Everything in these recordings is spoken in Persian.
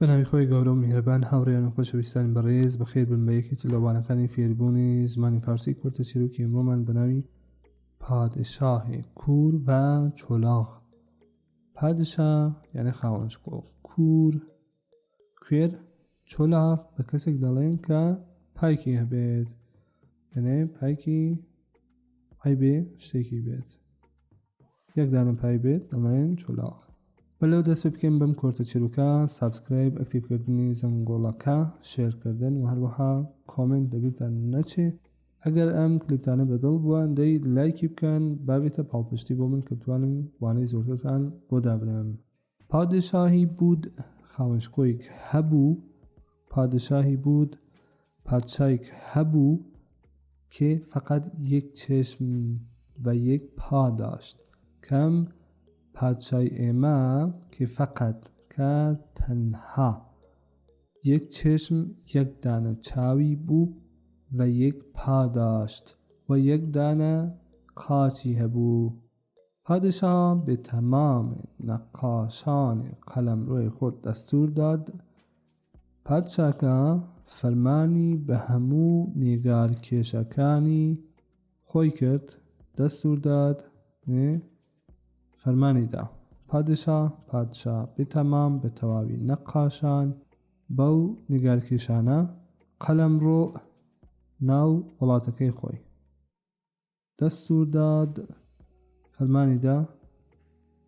بەناوی خۆی گەورە و میهرەبان هاوڕێیان و خۆشەویستانی بەڕێز بەخێر بن بە یەکێکی لە وانەکانی فێربوونی زمانی فارسی کورتە چیرۆکی ئەمڕۆمان بەناوی پادشاهی کوور و چۆلاغ. پادشا یعنی خاوەنشکۆ، کوور کوێر، چۆلاغ بە کەسێک دەڵێن کە پایکی هەبێت، یعنی پایکی هەیبێ شتێکی بێت، یەک دانە پای بێت دەڵێن چۆلاغ. بەلەو دەست بکەین بەم کۆرتە چیرۆکە سابسکرایب، ئەکتیڤکردنی زەنگۆڵەکە، شێرکردن و هەروەها کۆمنت دەبیتان نەچێ. ئەگەر ئەم کلیپتانە بەدڵ بووان دەی لایکی بکەن بابێتە پاڵپشتی بۆ من کە بتوانم وانەی زۆرتان بۆ دابنێم. پادشاهی بود خاوەنشکۆیەک هەبوو، پادشاهی بود پادشایەک هەبوو که فقط یک چشم و یک پا داشت. کەم پادشای ئێمە که فقط که تەنها یک چشم، یک دانه چاوی بوو و یک پا داشت و یک دانه قاچی هەبوو. پادشاه به تمام نقاشان قلمروی خود دستور داد. پادشاکە فەرمانی بە هەموو نیگارکێشەکانی خۆی کرد، دەستور داد، فەرمانی دا. پادشا به تمام به تەواوی نەقاشان بەو نیگارکێشانە قەلەمرۆ ناو وڵاتەکەی خۆی دەستور داد، فەرمانی دا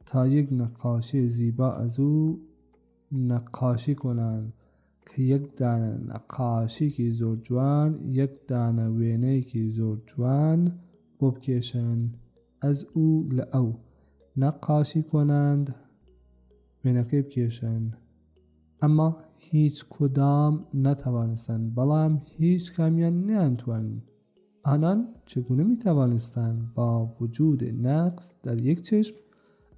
تا یک نقاشی زیبا از او نقاشی کنند که یک دانه نقاشیکی زۆر جوان، یک دانه وێنەیەکی زۆر جوان بۆ بکێشن از او لە ئەو نقاشی کنند، وێنەکەی بکێشن. ئەمما هیچ کدام نەتوانستند، بەڵام هیچ کامیان نەیانتوانن. آنان چگونه میتوانستند با وجود نقص در یک چشم؟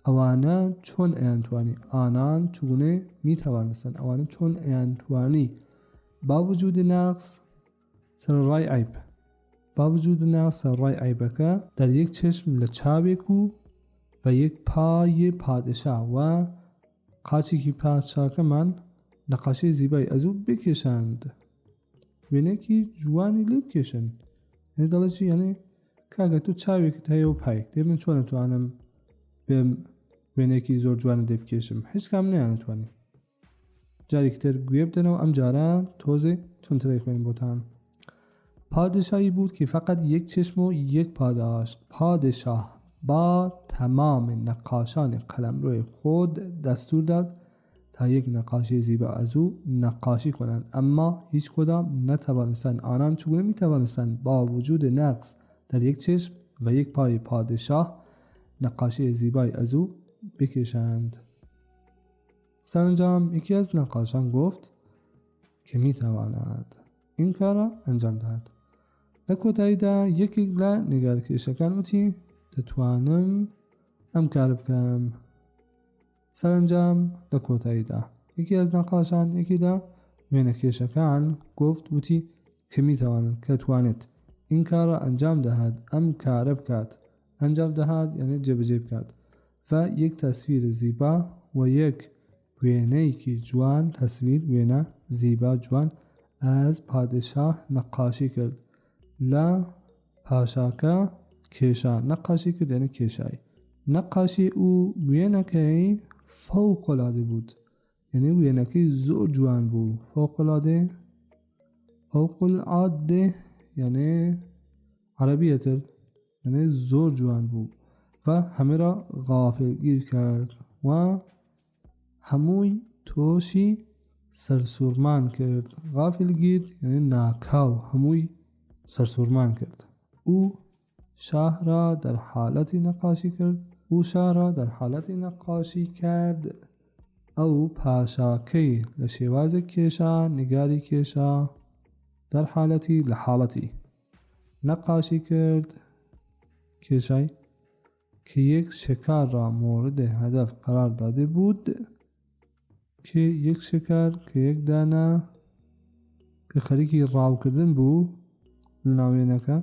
ئەوانە چۆن ئەیانتوانی؟ ئانان چگونه میتوانستند؟ ئەوانە چۆن ئەیانتوانی با وجود نقص سەرڕای عیب، با وجود نقص سەرڕای عیبەکە در یک چشم لە چاوێک و یک پای پادشاه و قاچێکی پادشاکەمان نەقاشی زیبای از او بکێشند، وێنەیەکی جوانی لێ بکێشن. یعنی دەڵێ چی؟ یعنی کاگە تو چاوێکت هەیە و پایک، دێ من چۆن نەتوانم بێم وێنەیەکی زۆر جوانە لێ بکێشم؟ هیچ کام نەیانتوانی. جارێکی تر گوێ بدەنەوە، ئەم جارە تۆزێ تونترەی خوێن بۆتان. پادشاهی بود که فقط یک چشم و یک پا داشت. پادشاه با تمام نقاشان قلمرو خود دستور داد تا یک نقاشی زیبا از او نقاشی کنند، اما هیچ کدام نتوانستند. آنان چگونه میتوانستند با وجود نقص در یک چشم و یک پای پادشاه نقاشی زیبای از او بکشند؟ سرانجام یکی از نقاشان گفت که میتواند این کار را انجام دهد. لە کۆتاییدا یەکێک لە نیگارکێشەکان وتی دەتوانم ئەم کارە بکەم. سەرنجام لە کۆتاییدا یەکی از نەقاشان، یەکێدا وێنەکێشەکان گفت وتی کە میتوانێت، کە توانێت این کار را انجام دهد، ئەم کارە بکات، انجام دهد یعنی جێبەجێ بکات و یک تصویر زیبا و یک وێنەیەکی جوان، تصویر وێنە زیبا جوان از پادشاه نقاشی کرد. لە پاشاکە کێشا نەقاشی کرد، یعنی کێشایی. نەقاشی او وێنەکەی فەوق‌العاده بود، یعنی وێنەکەی زۆر جوان بوو. فەوق‌العاده یعنی عەرەبیەتر، یعنی زۆر جوان بوو و هەمێ را غافلگیر کرد و هەمووی تۆشی سەرسوورمان کرد. غافلگیر یعنی ناکاو، هەمووی سرسورمان کرد. او شاه را در حالتی نقاشی کرد. او پاشاکەی لە شێوازێک کێشا، نیگاری کێشا، در حالتی لە حاڵەتی نقاشی کرد، کێشای که یک شکار را مورد هدف قرار داده بود، که یک شکار که یک دانه که خەریکی ڕاوکردن بوو لەناوێنەکە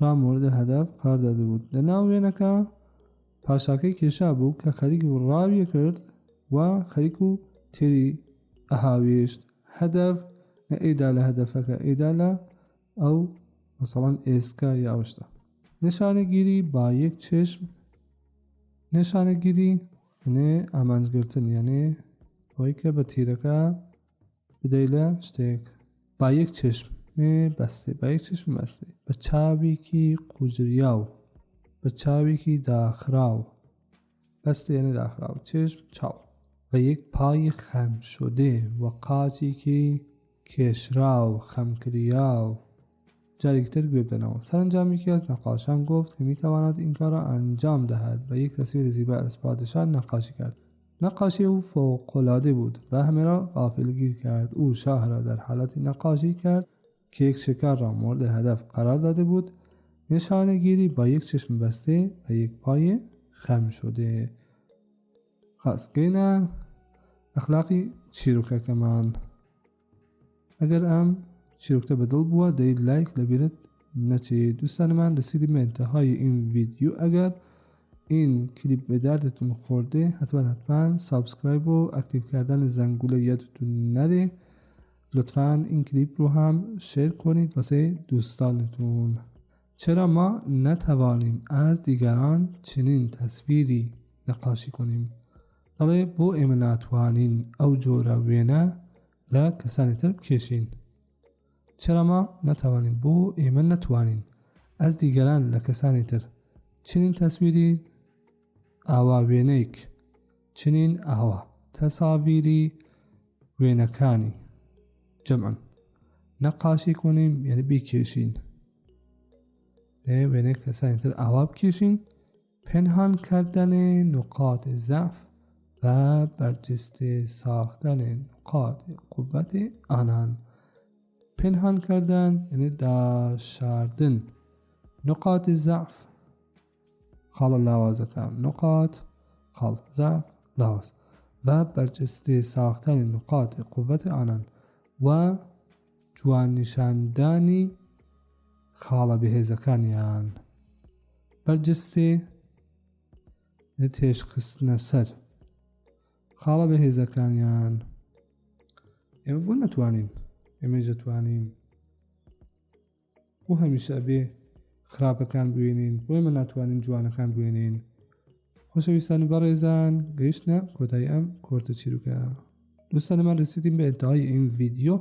را مورد هدف قرار داده بود. لەناوێنەکە پاشاکەی کێشا بوو کە خەریکی ڕاویە کرد و خەریک و تێری أهاويشت هدف نئيدا لهدفك إيدا أو مثلا إسكا یا أوشتا. نشانه گیری با یک چشم. نشانه گیری یعنی ئامانجگرتن، یعنی ئەوەی کە بە تیرەکە بدەی لە شتێک. با یک چشم بەستێ، با یک چشم بەستێ، بە چاوێکی قوژریاو، بە چاوێکی داخراو. بەستێ یعنی داخراو، چشم چاو. بە یک پای خەم شده و قاچێکی کێشراو، خەمکریاو. جارێکتر گوێ بدەنەوە. سەرنجام یەکی از نەقاشان گفت که میتواند این کار را انجام دهد و یک تصویر زیبا از پادشاه نقاشی کرد. نقاشی او فوق‌العاده بود و همه را غافلگیر کرد. او شاه را در حالتی نقاشی کرد که یک شکار را مورد هدف قرار داده بود. نشانه گیری با یک چشم بسته و یک پای خم شده. خاص گەینە ئەخلاقی چیرۆکەکەمان. ئەگەر ئەم چیرۆکتە بەدڵ بووە دەیت لایک لەبیرت نەچێت. دوستانمان رسیدیم به انتهای این ویدیو. اگر این کلیپ به دردتون خورده حتما سابسکرایب و اکتیو کردن زنگوله یادتون نره. لطفاً این کلیپ رو هم شیر کنید واسه دوستانتون. چرا ما نتوانیم از دیگران چنین تصویری نقاشی کنیم؟ دەڵێ بۆ ئێمە ناتوانین ئەو جۆرە وێنە لە کەسانی تر بکێشین. چرا ما نتوانیم بۆ ئێمە نتوانین ئەس دیگەران لە کەسانی تر چنین تەسویری ئاوا وێنەیەک، چنین ئاوا تەساویری وێنەکانی جەمعن نەقاشی کنیم، یعنی بیکێشین لێ وێنەی کەسانی تر ئاوا بکێشین. پنهان کردن نقاط ضعف و برجسته ساختن نقاط قوت آنان. پنهان کردن یعنی داشاردن نقاط ضعف، خال لاوازەکان، نقاط خال ضعف لاواز، و برجسته ساختن نقاط قوت آنان و جوان نشاندانی خاڵە بەهێزەکانیان. برجسته یعنی تێشخستنە سەر خاڵە بەهێزەکانیان. ئێمە بۆ نەتوانین، ئێمەش دەتوانین بۆ هەمیشە بێ خراپەکان بوێنین، بۆ ئێمە ناتوانین جوانەکان بوێنین. خۆشەویستان بەڕێزان، گەیشتنە کۆتایی ئەم کۆرتە چیرۆکە. دوستانمان رسیدیم به انتهای این ویدیو.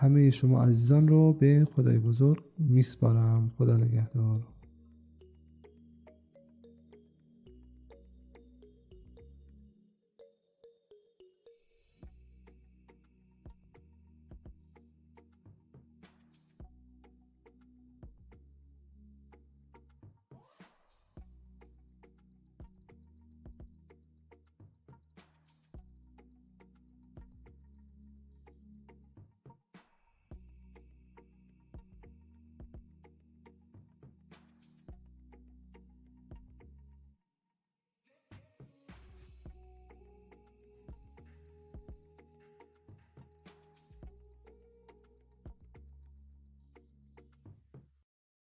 همه شما عزیزان رو به خدای بزرگ میسپارم. خدا نگهدار.